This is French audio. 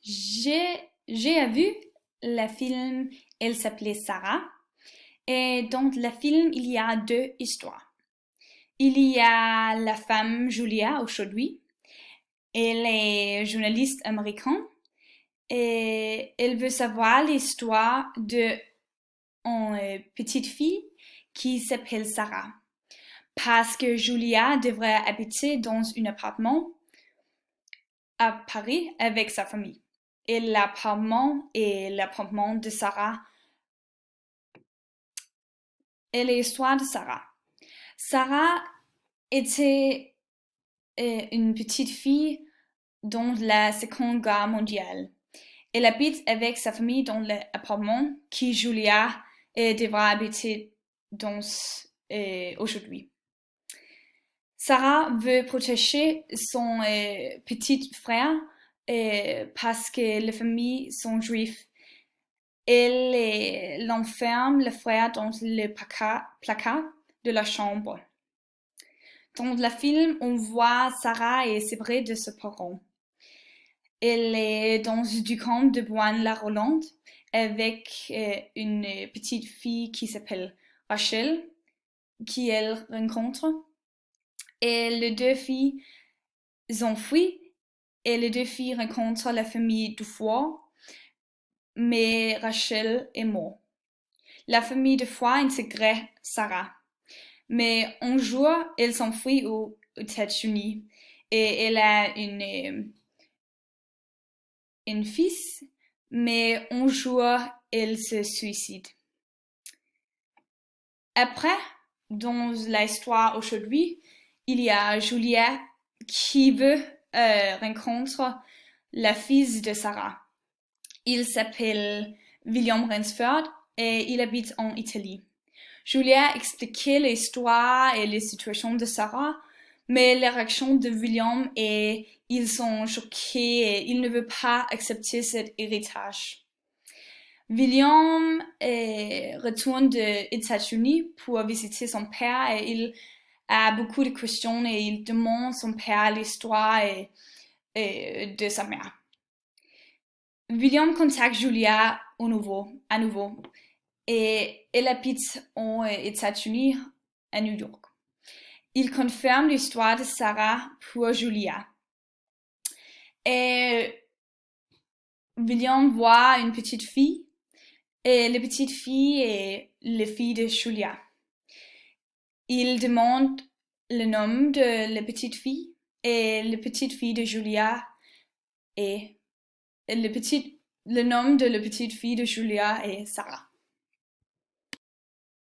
J'ai vu le film, elle s'appelait Sarah. Et dans le film, il y a deux histoires. Il y a la femme Julia aujourd'hui. Elle est journaliste américaine et elle veut savoir l'histoire de une petite fille qui s'appelle Sarah. Parce que Julia devrait habiter dans un appartement à Paris avec sa famille. Et l'appartement est l'appartement de Sarah. Et l'histoire de Sarah. Sarah était une petite fille dans la Seconde Guerre mondiale. Elle habite avec sa famille dans l'appartement que Julia devra habiter dans aujourd'hui. Sarah veut protéger son petit frère parce que les familles sont juives. Elle l'enferme le frère dans le placard de la chambre. Dans le film, on voit Sarah est séparée de ses parents. Elle est dans du camp de Boine-la-Rolande avec une petite fille qui s'appelle Rachel, qui elle rencontre. Et les deux filles ont fui et les deux filles rencontrent la famille Dufour, mais Rachel est morte. La famille Dufour intégrait Sarah. Mais un jour, elle s'enfuit aux États-Unis et elle a une fils, mais un jour, elle se suicide. Après, dans l'histoire aujourd'hui, il y a Julia qui veut rencontrer la fille de Sarah. Il s'appelle William Rensford et il habite en Italie. Julia expliquait l'histoire et les situations de Sarah, mais les réactions de William et ils sont choqués et il ne veut pas accepter cet héritage. William retourne des États-Unis pour visiter son père et il a beaucoup de questions et il demande son père l'histoire de sa mère. William contacte Julia à nouveau et elle habite aux États-Unis, à New York. Il confirme l'histoire de Sarah pour Julia. Et William voit une petite fille et la petite fille est la fille de Julia. Il demande le nom de la petite fille et la petite fille de Julia est le nom de la petite fille de Julia est Sarah.